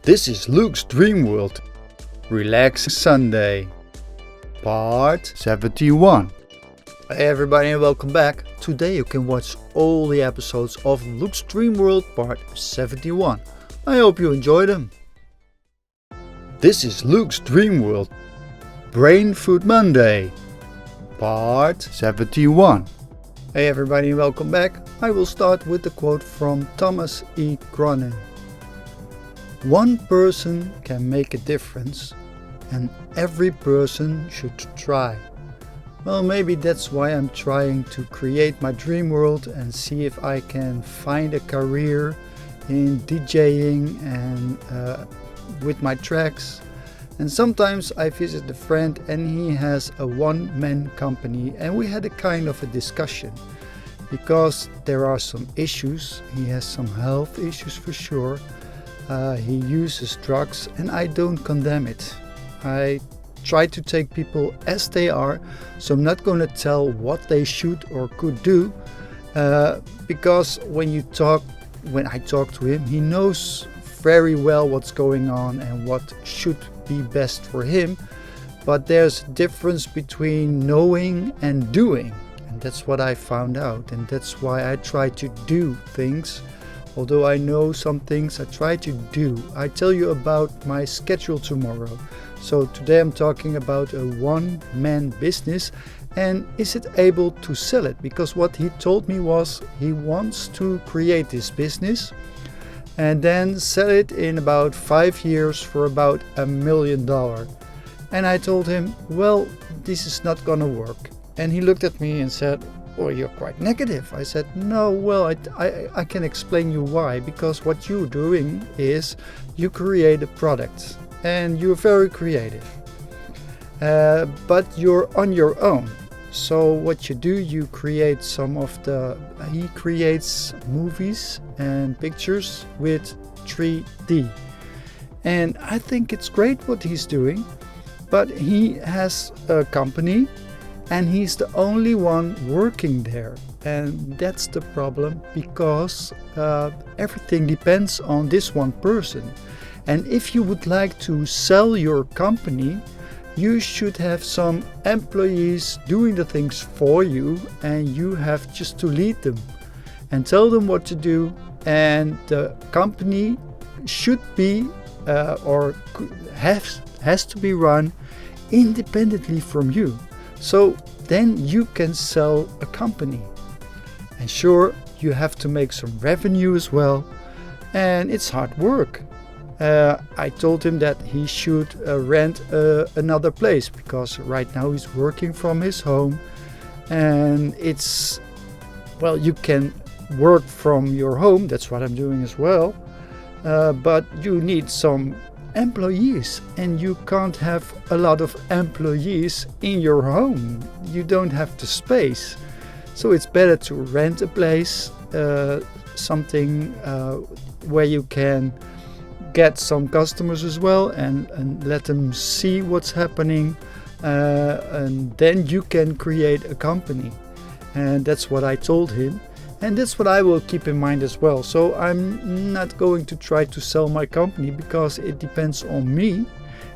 This is Luke's Dreamworld. Relax Sunday. Part 71. Hey everybody and welcome back. Today you can watch all the episodes of Luke's Dreamworld Part 71. I hope you enjoy them. This is Luke's Dreamworld. Brain Food Monday. Part 71. Hey everybody and welcome back. I will start with the quote from Thomas E. Cronin. One person can make a difference, and every person should try. Well, maybe that's why I'm trying to create my dream world and see if I can find a career in DJing and with my tracks. And sometimes I visit a friend and he has a one-man company, and we had a kind of a discussion because there are some issues. He has some health issues for sure. He uses drugs, and I don't condemn it. I try to take people as they are, so I'm not going to tell what they should or could do, because when I talk to him, he knows very well what's going on and what should be best for him. But there's a difference between knowing and doing, and that's what I found out, and that's why I try to do things. Although I know some things, I try to do. I tell you about my schedule tomorrow. So today I'm talking about a one-man business, and is it able to sell it? Because what he told me was he wants to create this business and then sell it in about 5 years for about $1 million. And I told him, well, this is not gonna work. And he looked at me and said, "Oh, you're quite negative." I said, "No, well, I can explain you why. Because what you're doing is you create a product and you're very creative. But you're on your own. So what you do, you create he creates movies and pictures with 3D. And I think it's great what he's doing, but he has a company and he's the only one working there. And that's the problem, because everything depends on this one person. And if you would like to sell your company, you should have some employees doing the things for you, and you have just to lead them and tell them what to do. And the company should be has to be run independently from you. So then you can sell a company. And sure, you have to make some revenue as well. And it's hard work. I told him that he should rent another place, because right now he's working from his home. And you can work from your home. That's what I'm doing as well. But you need some employees, and you can't have a lot of employees in your home. You don't have the space. So it's better to rent a place, something where you can get some customers as well, and let them see what's happening, and then you can create a company. And that's what I told him. And that's what I will keep in mind as well. So I'm not going to try to sell my company, because it depends on me.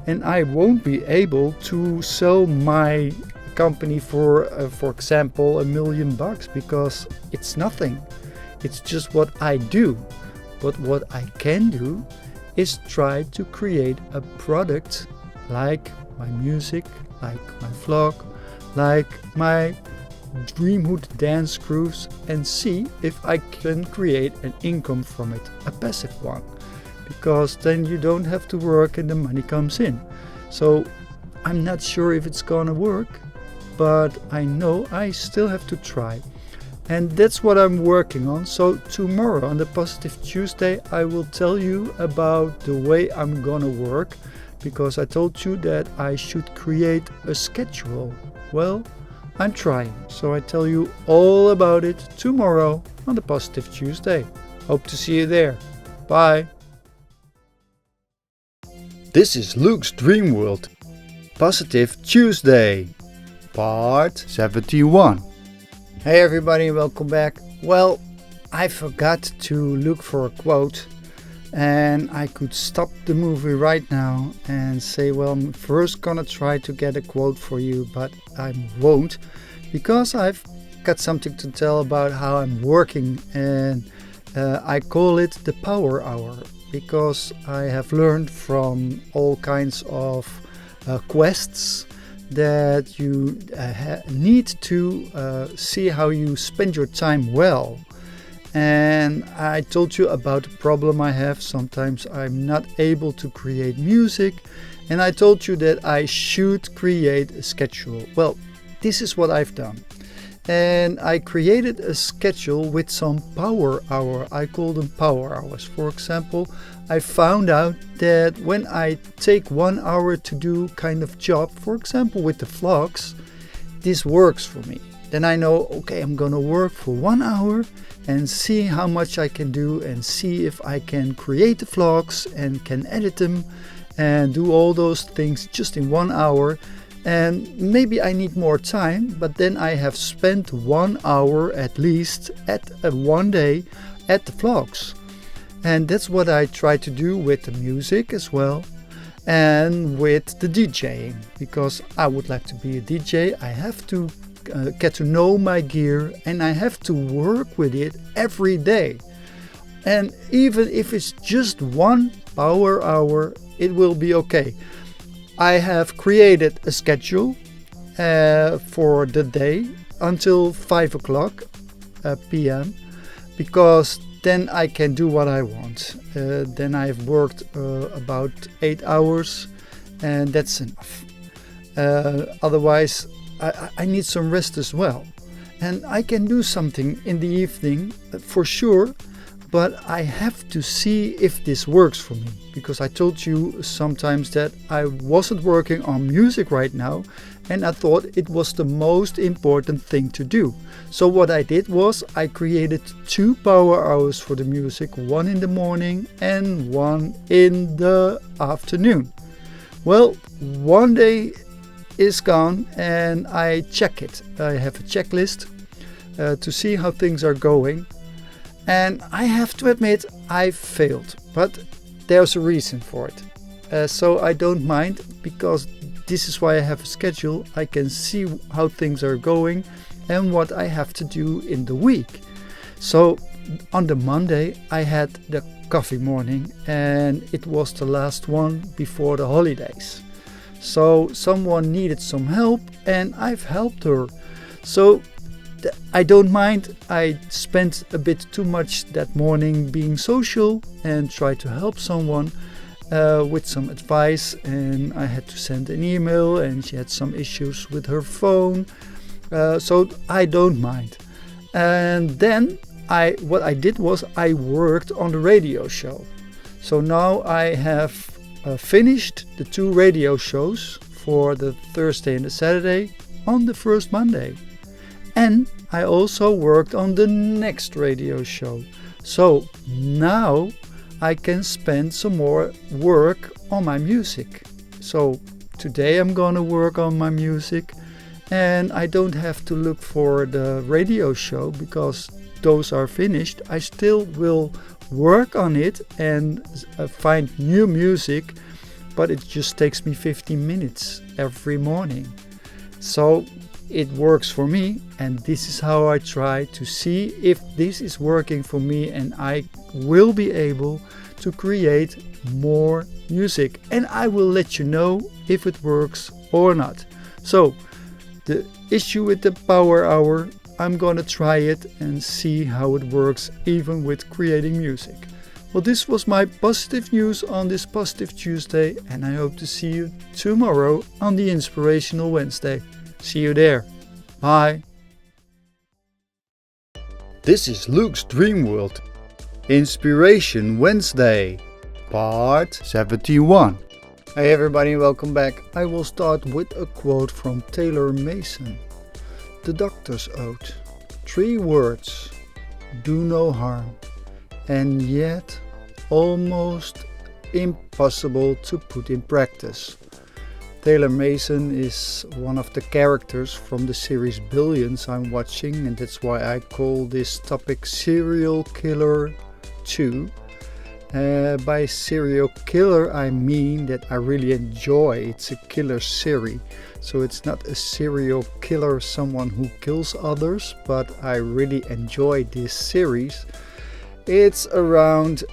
And I won't be able to sell my company for example, $1 million, because it's nothing. It's just what I do. But what I can do is try to create a product like my music, like my vlog, like my Dreamhood dance grooves, and see if I can create an income from it, a passive one, because then you don't have to work and the money comes in. So I'm not sure if it's gonna work, but I know I still have to try. And that's what I'm working on. So tomorrow on the Positive Tuesday, I will tell you about the way I'm gonna work, because I told you that I should create a schedule. Well, I'm trying, so I tell you all about it tomorrow on the Positive Tuesday. Hope to see you there. Bye. This is Luke's Dreamworld. Positive Tuesday, Part 71. Hey everybody, welcome back. Well, I forgot to look for a quote, And I could stop the movie right now and say, well, I'm first gonna try to get a quote for you, but I won't, because I've got something to tell about how I'm working, and I call it the power hour, because I have learned from all kinds of quests that you need to see how you spend your time well. And I told you about the problem I have. Sometimes I'm not able to create music, and I told you that I should create a schedule. Well, this is what I've done. And I created a schedule with some power hour. I call them power hours. For example, I found out that when I take 1 hour to do kind of job, for example with the vlogs, this works for me. Then I know, okay, I'm gonna work for 1 hour and see how much I can do, and see if I can create the vlogs and can edit them and do all those things just in 1 hour. And maybe I need more time, but then I have spent 1 hour at least at one day at the vlogs. And that's what I try to do with the music as well, and with the DJing, because I would like to be a DJ. I have to get to know my gear, and I have to work with it every day. And even if it's just 1 power hour, it will be okay. I have created a schedule for the day until 5 o'clock p.m. because then I can do what I want. Then I've worked about 8 hours, and that's enough. Otherwise, I need some rest as well. And I can do something in the evening for sure, but I have to see if this works for me, because I told you sometimes that I wasn't working on music right now, and I thought it was the most important thing to do. So what I did was I created 2 power hours for the music, 1 in the morning and 1 in the afternoon. Well, one day is gone and I check it. I have a checklist to see how things are going. And I have to admit, I failed, but there's a reason for it. So I don't mind, because this is why I have a schedule. I can see how things are going and what I have to do in the week. So on the Monday, I had the coffee morning, and it was the last one before the holidays. So someone needed some help, and I've helped her. So I don't mind. I spent a bit too much that morning being social and tried to help someone with some advice, and I had to send an email, and she had some issues with her phone, so I don't mind. And then what I did was I worked on the radio show. So now I have finished the 2 radio shows for the Thursday and the Saturday on the first Monday. And I also worked on the next radio show. So now I can spend some more work on my music. So today I'm gonna work on my music, and I don't have to look for the radio show because those are finished. I still will work on it and find new music, but it just takes me 15 minutes every morning. So it works for me, and this is how I try to see if this is working for me, and I will be able to create more music, and I will let you know if it works or not. So the issue with the power hour, I'm gonna try it and see how it works even with creating music. Well, this was my positive news on this Positive Tuesday, and I hope to see you tomorrow on the Inspirational Wednesday. See you there. Bye. This is Luke's Dreamworld. Inspiration Wednesday, part 71. Hey everybody, welcome back. I will start with a quote from Taylor Mason. The Doctor's Oath. 3 words. Do no harm. And yet almost impossible to put in practice. Taylor Mason is one of the characters from the series Billions I'm watching, and that's why I call this topic Serial Killer 2. By serial killer, I mean that I really enjoy. It's a killer series. So it's not a serial killer, someone who kills others, but I really enjoy this series. It's around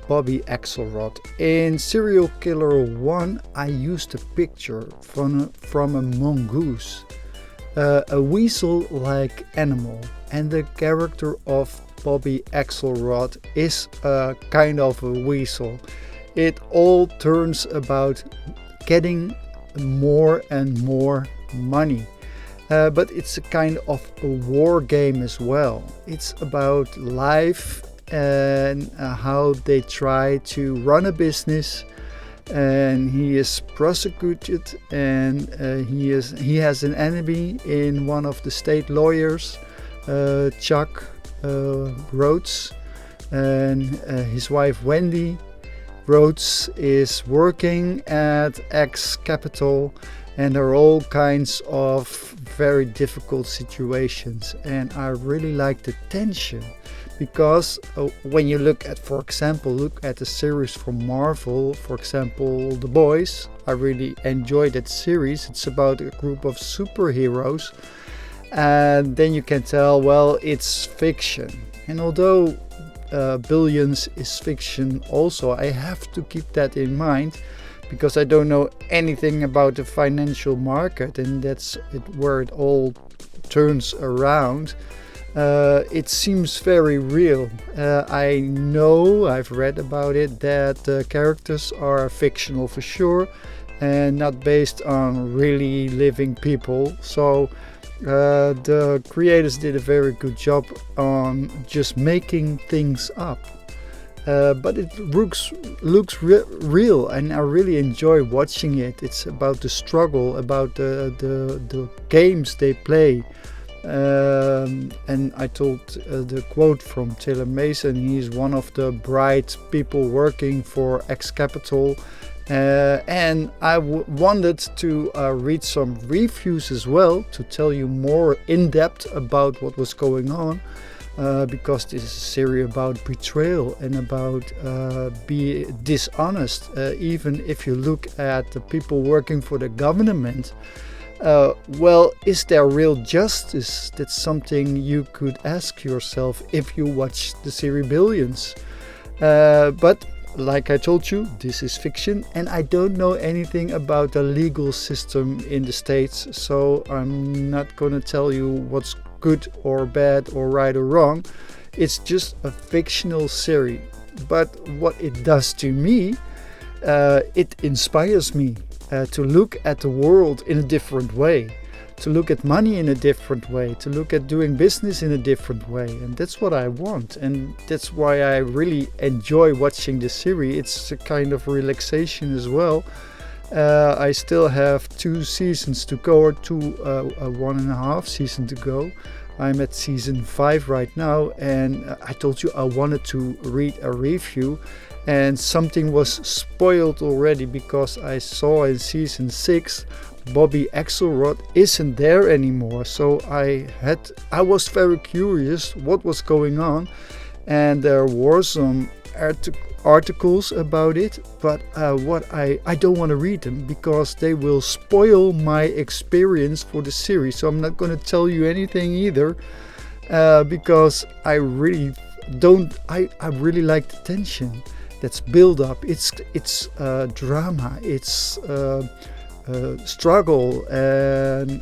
Bobby Axelrod. In Serial Killer 1, I used a picture from a mongoose, a weasel-like animal, and the character of Bobby Axelrod is a kind of a weasel. It all turns about getting more and more money. But it's a kind of a war game as well. It's about life and how they try to run a business, and he is prosecuted, and he has an enemy in one of the state lawyers, Chuck Rhodes, and his wife Wendy Rhodes is working at X Capital, and there are all kinds of very difficult situations, and I really like the tension. Because when you look at the series from Marvel, for example, The Boys, I really enjoy that series. It's about a group of superheroes, and then you can tell, well, it's fiction. And although Billions is fiction also, I have to keep that in mind, because I don't know anything about the financial market, and that's where it all turns around. It seems very real. I know, I've read about it, that the characters are fictional for sure and not based on really living people. So the creators did a very good job on just making things up. But it looks real, and I really enjoy watching it. It's about the struggle, about the games they play. And I told the quote from Taylor Mason. He's one of the bright people working for X Capital, and I wanted to read some reviews as well to tell you more in depth about what was going on, because this is a series about betrayal and about being dishonest. Even if you look at the people working for the government, well, is there real justice? That's something you could ask yourself if you watch the series Billions. But like I told you, this is fiction, and I don't know anything about the legal system in the States, so I'm not gonna tell you what's good or bad or right or wrong. It's just a fictional series. But what it does to me, it inspires me. To look at the world in a different way, to look at money in a different way, to look at doing business in a different way. And that's what I want. And that's why I really enjoy watching this series. It's a kind of relaxation as well. I still have 2 seasons to go, or 1.5 season to go. I'm at season 5 right now, and I told you I wanted to read a review, and something was spoiled already, because I saw in season 6 Bobby Axelrod isn't there anymore. So I was very curious what was going on, and there were some articles about it, but I don't want to read them, because they will spoil my experience for the series. So I'm not going to tell you anything either, because I really like the tension that's built up. It's drama, it's struggle, and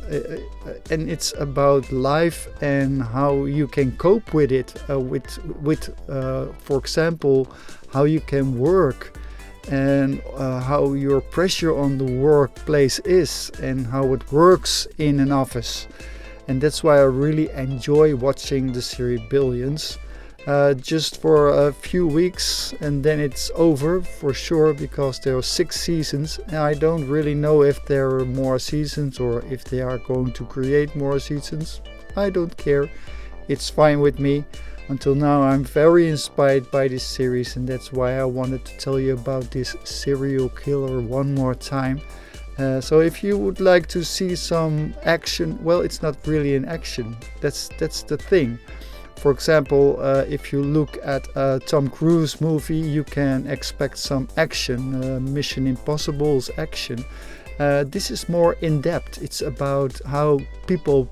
it's about life and how you can cope with it, with for example, how you can work, and how your pressure on the workplace is, and how it works in an office. And that's why I really enjoy watching the series Billions. Just for a few weeks, and then it's over for sure, because there are 6 seasons, and I don't really know if there are more seasons or if they are going to create more seasons. I don't care, it's fine with me. Until now I'm very inspired by this series, and that's why I wanted to tell you about this serial killer one more time. So if you would like to see some action, well, it's not really an action, that's the thing. For example, if you look at a Tom Cruise movie, you can expect some action, Mission Impossible's action. This is more in depth. It's about how people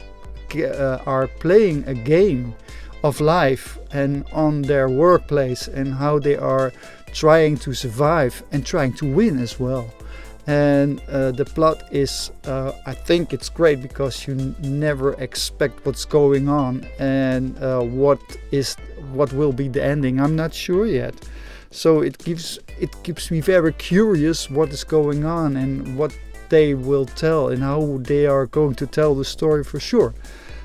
are playing a game of life and on their workplace, and how they are trying to survive and trying to win as well. And the plot is, I think it's great because you never expect what's going on and what will be the ending. I'm not sure yet. So it keeps me very curious what is going on and what they will tell and how they are going to tell the story for sure.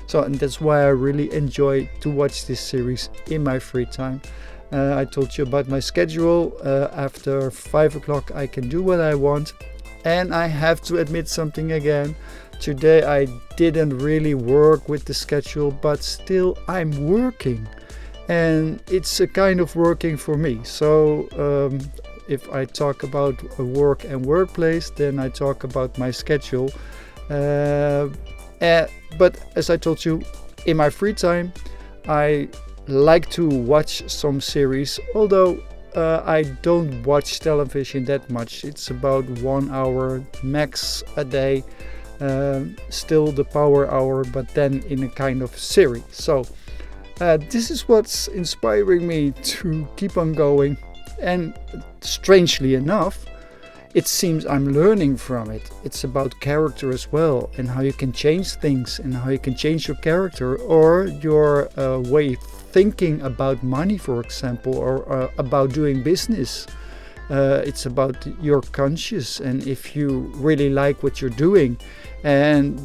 So, and that's why I really enjoy to watch this series in my free time. I told you about my schedule. After 5 o'clock I can do what I want. And I have to admit something again. Today I didn't really work with the schedule, but still I'm working. And it's a kind of working for me. So if I talk about work and workplace, then I talk about my schedule. But as I told you, in my free time, I like to watch some series, although I don't watch television that much. It's about 1 hour max a day, still the power hour, but then in a kind of series. So this is what's inspiring me to keep on going, and strangely enough, it seems I'm learning from it. It's about character as well, and how you can change things and how you can change your character or your way of thinking about money, for example, or about doing business. It's about your conscious, and if you really like what you're doing, and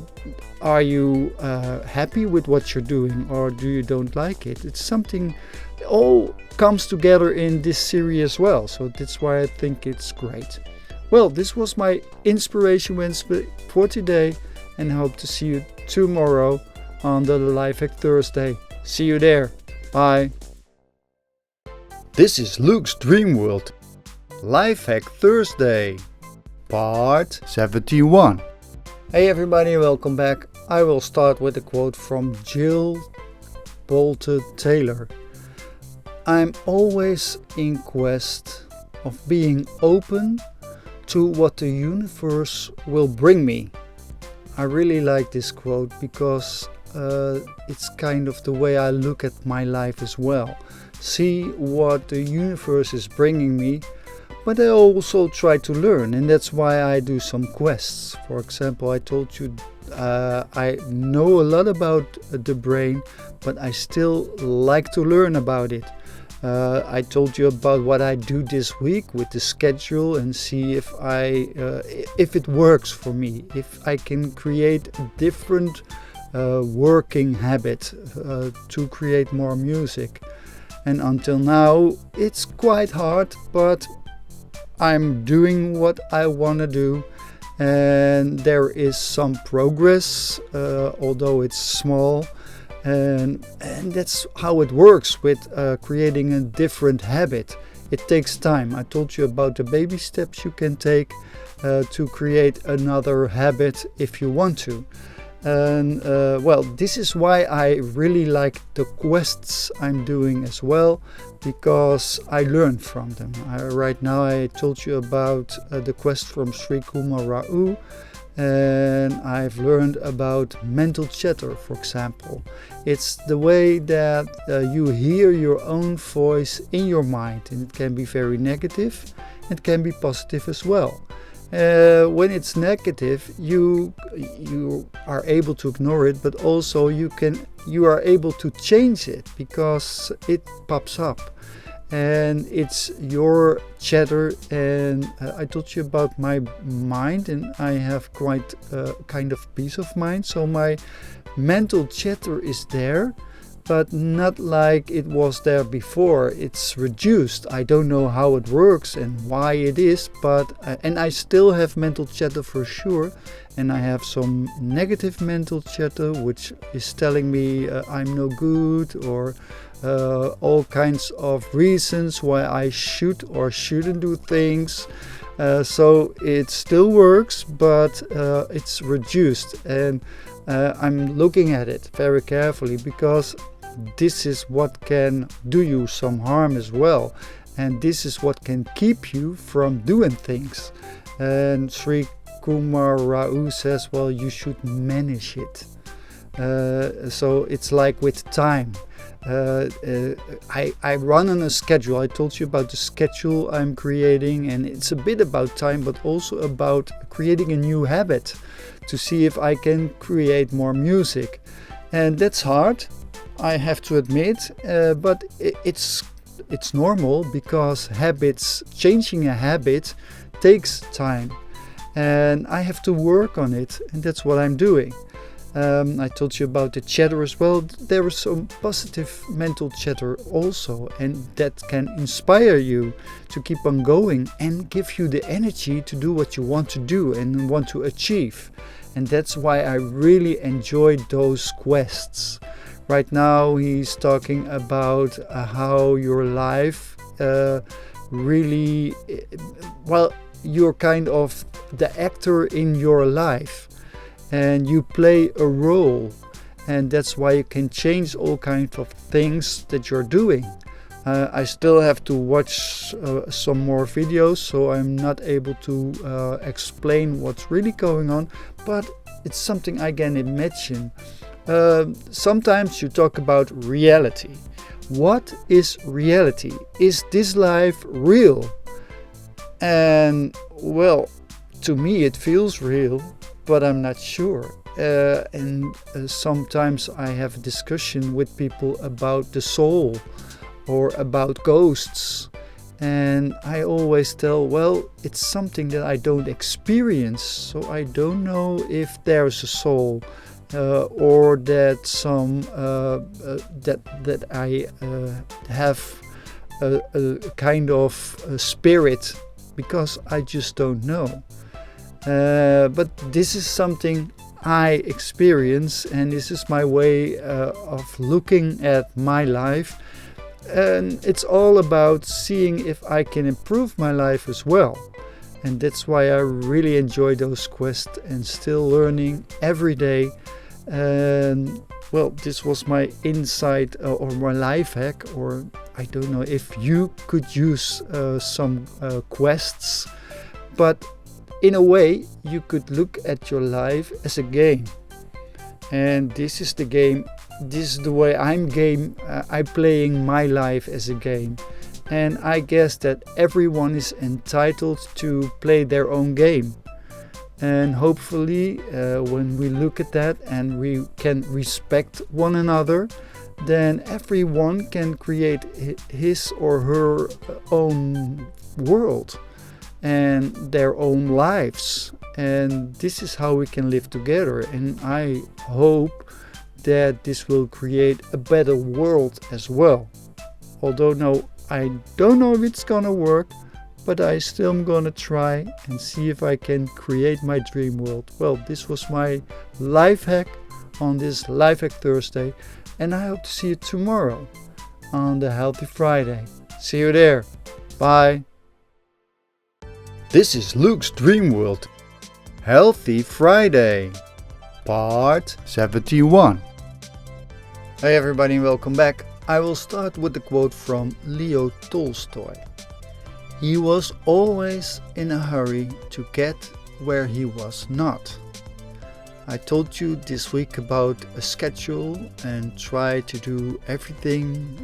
are you happy with what you're doing, or do you don't like it? It's something all comes together in this series as well. So that's why I think it's great. Well, this was my Inspiration Wednesday for today, and hope to see you tomorrow on the Life Hack Thursday. See you there. Bye. This is Luke's Dreamworld. Life Hack Thursday, part 71. Hey everybody, welcome back. I will start with a quote from Jill Bolte Taylor. I'm always in quest of being open to what the universe will bring me. I really like this quote because it's kind of the way I look at my life as well. See what the universe is bringing me, but I also try to learn, and that's why I do some quests. For example, I told you I know a lot about the brain, but I still like to learn about it. I told you about what I do this week with the schedule, and see if it works for me, if I can create a different working habit to create more music. And until now it's quite hard, but I'm doing what I want to do, and there is some progress, although it's small. And that's how it works with creating a different habit. It takes time. I told you about the baby steps you can take to create another habit if you want to. And well, this is why I really like the quests I'm doing as well, because I learn from them. Right now I told you about the quest from Sri Kumar Rao, and I've learned about mental chatter, for example. It's the way that you hear your own voice in your mind, and it can be very negative, it can be positive as well. When it's negative, you are able to ignore it, but also you are able to change it because it pops up, and it's your chatter. And I told you about my mind, and I have quite a kind of peace of mind. So my mental chatter is there, but not like it was there before. It's reduced. I don't know how it works and why it is, but and I still have mental chatter for sure, and I have some negative mental chatter which is telling me I'm no good, or all kinds of reasons why I should or shouldn't do things. So it still works, but it's reduced, and I'm looking at it very carefully, because this is what can do you some harm as well. And this is what can keep you from doing things. And Sri Kumar Rao says, well, you should manage it. So it's like with time. I run on a schedule. I told you about the schedule I'm creating, and it's a bit about time, but also about creating a new habit to see if I can create more music. And that's hard, I have to admit, but it's normal, because changing a habit takes time, and I have to work on it, and that's what I'm doing. I told you about the chatter as well. There is some positive mental chatter also, and that can inspire you to keep on going and give you the energy to do what you want to do and want to achieve. And that's why I really enjoy those quests. Right now he's talking about how your life really, well, you're kind of the actor in your life. And you play a role, and that's why you can change all kinds of things that you're doing. I still have to watch some more videos, so I'm not able to explain what's really going on, but it's something I can imagine. Sometimes you talk about reality. What is reality? Is this life real? And well, to me it feels real, but I'm not sure. And sometimes I have a discussion with people about the soul or about ghosts. And I always tell, well, it's something that I don't experience. So I don't know if there's a soul or that that I have a kind of a spirit, because I just don't know. But this is something I experience, and this is my way of looking at my life. And it's all about seeing if I can improve my life as well. And that's why I really enjoy those quests and still learning every day. And well, this was my insight or my life hack, or I don't know if you could use some quests, but in a way you could look at your life as a game. And this is the game. This is the way I'm playing my life as a game. And I guess that everyone is entitled to play their own game. And hopefully when we look at that and we can respect one another, then everyone can create his or her own world and their own lives. And this is how we can live together. And I hope that this will create a better world as well. Although no, I don't know if it's gonna work, but I still am gonna try and see if I can create my dream world. Well, this was my life hack on this Life Hack Thursday, and I hope to see you tomorrow on the Healthy Friday. See you there. Bye. This is Luke's Dream World. Healthy Friday, part 71. Hey everybody, welcome back. I will start with the quote from Leo Tolstoy. He was always in a hurry to get where he was not. I told you this week about a schedule and try to do everything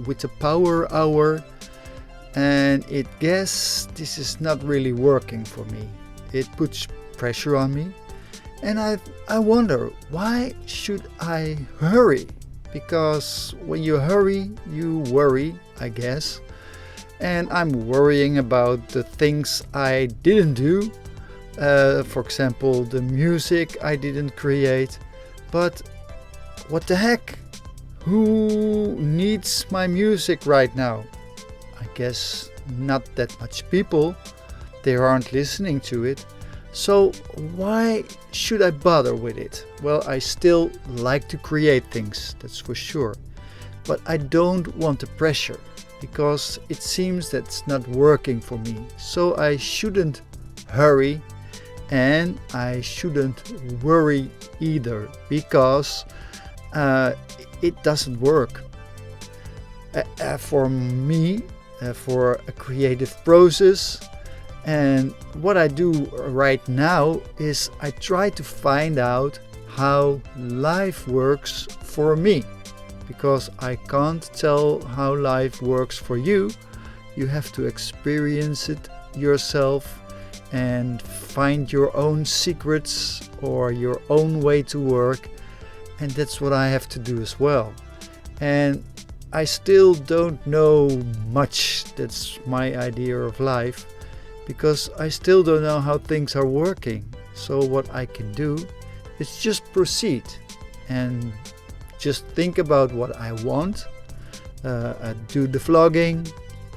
with the power hour, and it guess this is not really working for me. It puts pressure on me, and I wonder, why should I hurry? Because when you hurry, you worry, I guess. And I'm worrying about the things I didn't do. For example, the music I didn't create. But what the heck? Who needs my music right now? I guess not that much people. They aren't listening to it. So why should I bother with it? Well, I still like to create things, that's for sure. But I don't want the pressure, because it seems that's not working for me. So I shouldn't hurry, and I shouldn't worry either, because it doesn't work. For me, for a creative process, and what I do right now is I try to find out how life works for me, because I can't tell how life works for you. You have to experience it yourself and find your own secrets or your own way to work, and that's what I have to do as well. And I still don't know much. That's my idea of life, because I still don't know how things are working. So what I can do is just proceed and just think about what I want, do the vlogging,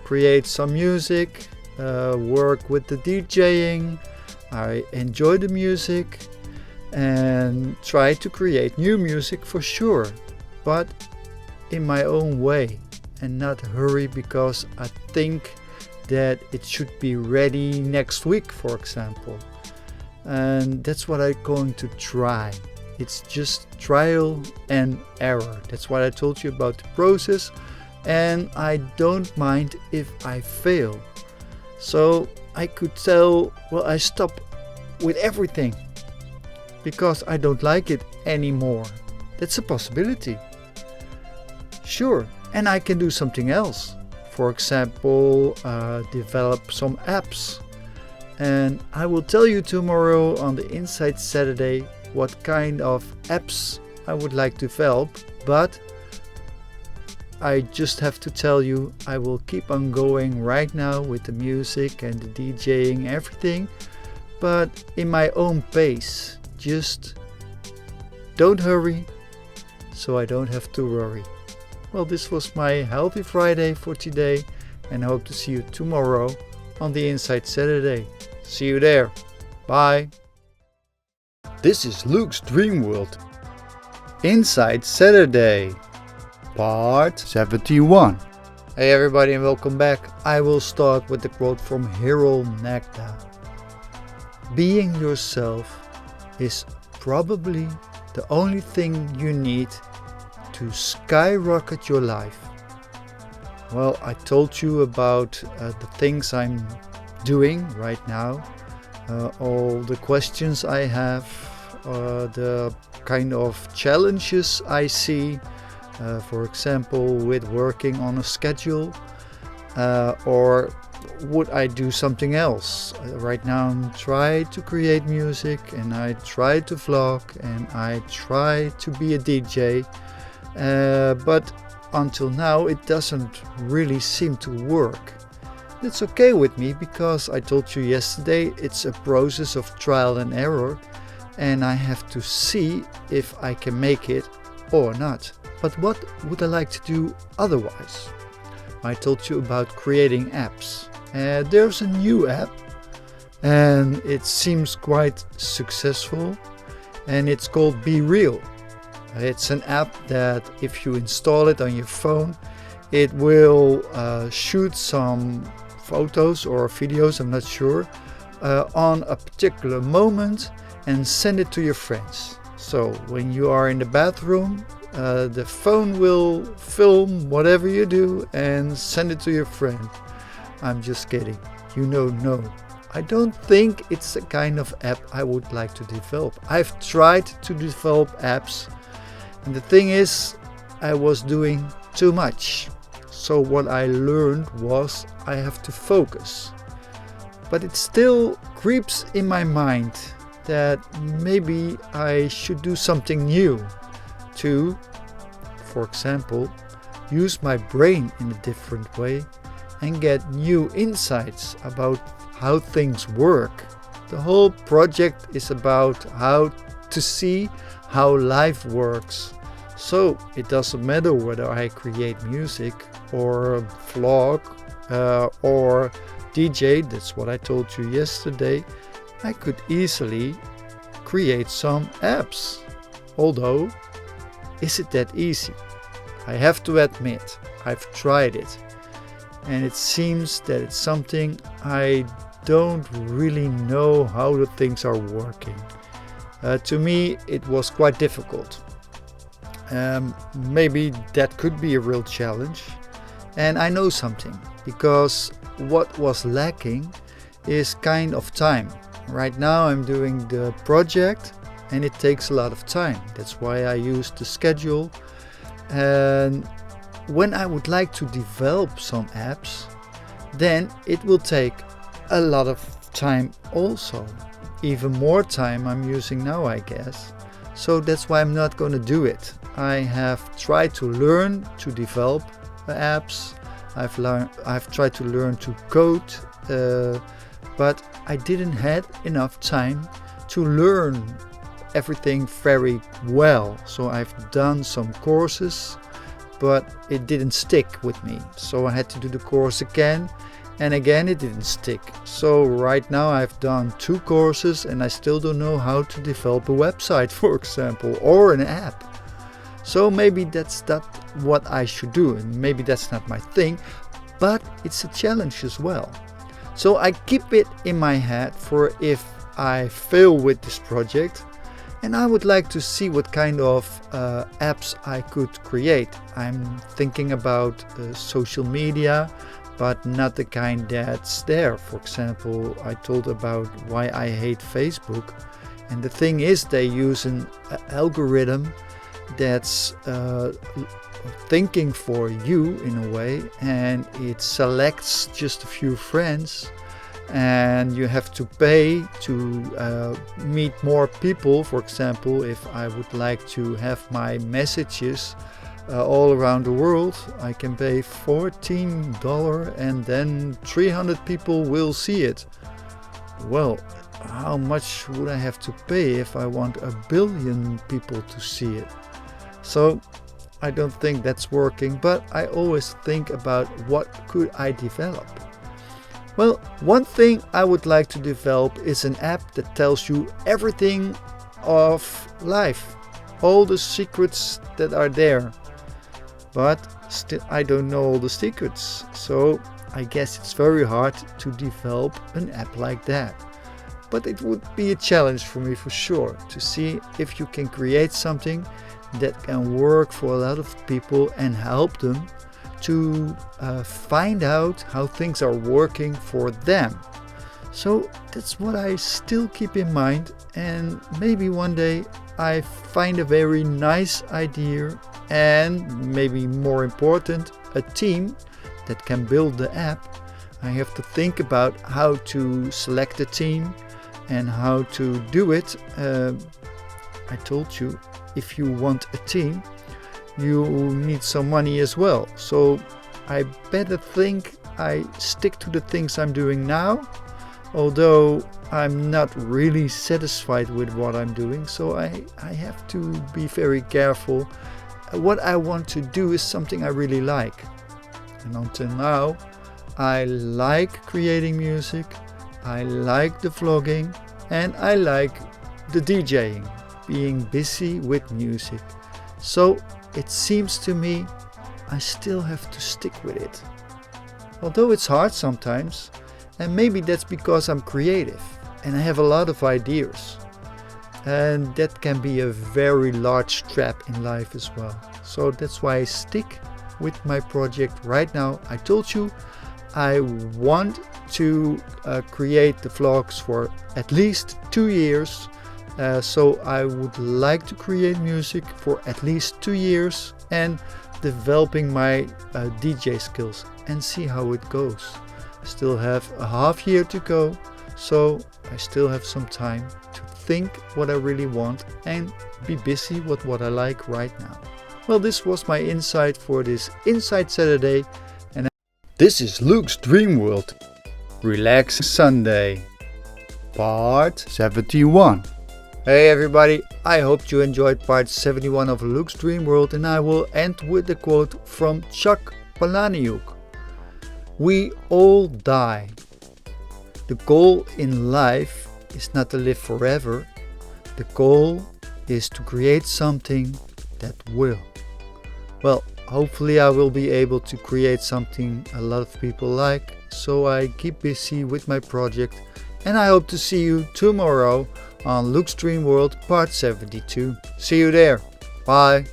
create some music, work with the DJing. I enjoy the music and try to create new music for sure, but in my own way, and not hurry because I think that it should be ready next week, for example. And that's what I'm going to try. It's just trial and error. That's what I told you about the process, and I don't mind if I fail. So I could tell, well, I stop with everything because I don't like it anymore. That's a possibility. Sure, and I can do something else. For example, develop some apps. And I will tell you tomorrow on the Inside Saturday what kind of apps I would like to develop. But I just have to tell you, I will keep on going right now with the music and the DJing, everything. But in my own pace. Just don't hurry, so I don't have to worry. Well, this was my Healthy Friday for today, and I hope to see you tomorrow on the Inside Saturday. See you there. Bye. This is Luke's Dreamworld. Inside Saturday, part 71. Hey everybody and welcome back. I will start with the quote from Hero Nagda. Being yourself is probably the only thing you need to skyrocket your life. Well, I told you about the things I'm doing right now, all the questions I have, the kind of challenges I see, for example, with working on a schedule, or would I do something else? Right now I'm trying to create music, and I try to vlog, and I try to be a DJ, but until now it doesn't really seem to work. It's okay with me because I told you yesterday it's a process of trial and error, and I have to see if I can make it or not. But what would I like to do otherwise? I told you about creating apps. There's a new app and it seems quite successful, and it's called Be Real. It's an app that if you install it on your phone, it will shoot some photos or videos, I'm not sure, on a particular moment and send it to your friends. So when you are in the bathroom, the phone will film whatever you do and send it to your friend. I'm just kidding. No. I don't think it's a kind of app I would like to develop. I've tried to develop apps, and the thing is, I was doing too much. So what I learned was I have to focus. But it still creeps in my mind that maybe I should do something new to, for example, use my brain in a different way and get new insights about how things work. The whole project is about how to see how life works. So it doesn't matter whether I create music or vlog or DJ, that's what I told you yesterday. I could easily create some apps. Although, is it that easy? I have to admit, I've tried it. And it seems that it's something I don't really know how the things are working. To me, it was quite difficult. Maybe that could be a real challenge. And I know something, because what was lacking is kind of time. Right now I'm doing the project and it takes a lot of time. That's why I use the schedule. And when I would like to develop some apps, then it will take a lot of time also. Even more time I'm using now, I guess. So that's why I'm not going to do it. I have tried to learn to develop apps. I've tried to learn to code, but I didn't have enough time to learn everything very well. So I've done some courses, but it didn't stick with me. So I had to do the course again, and again it didn't stick. So right now I've done 2 courses and I still don't know how to develop a website, for example, or an app. So maybe that's not what I should do, and maybe that's not my thing, but it's a challenge as well. So I keep it in my head for if I fail with this project, and I would like to see what kind of apps I could create. I'm thinking about social media, but not the kind that's there. For example, I told about why I hate Facebook, and the thing is they use an algorithm that's thinking for you in a way, and it selects just a few friends, and you have to pay to meet more people. For example, if I would like to have my messages all around the world, I can pay $14 and then 300 people will see it. Well, how much would I have to pay if I want 1 billion people to see it? So I don't think that's working, but I always think about what could I develop. Well, one thing I would like to develop is an app that tells you everything of life, all the secrets that are there. But still I don't know all the secrets, so I guess it's very hard to develop an app like that. But it would be a challenge for me for sure, to see if you can create something that can work for a lot of people and help them to find out how things are working for them. So that's what I still keep in mind, and maybe one day I find a very nice idea, and maybe more important, a team that can build the app. I have to think about how to select a team and how to do it. I told you, if you want a team, you need some money as well. So I better think I stick to the things I'm doing now, although I'm not really satisfied with what I'm doing. So I have to be very careful. What I want to do is something I really like. And until now, I like creating music, I like the vlogging, and I like the DJing, being busy with music. So it seems to me I still have to stick with it. Although it's hard sometimes, and maybe that's because I'm creative and I have a lot of ideas. And that can be a very large trap in life as well. So that's why I stick with my project right now. I told you I want to create the vlogs for at least 2 years. So I would like to create music for at least 2 years and developing my DJ skills and see how it goes. I still have a half year to go, so I still have some time to think what I really want and be busy with what I like right now. Well, this was my insight for this Insight Saturday, and this is Luke's Dreamworld Relax Sunday, part 71. Hey everybody, I hope you enjoyed part 71 of Luke's Dreamworld, and I will end with a quote from Chuck Palahniuk. We all die. The goal in life is not to live forever. The goal is to create something that will. Well, hopefully I will be able to create something a lot of people like, so I keep busy with my project, and I hope to see you tomorrow on Luke's Dreamworld part 72. See you there. Bye.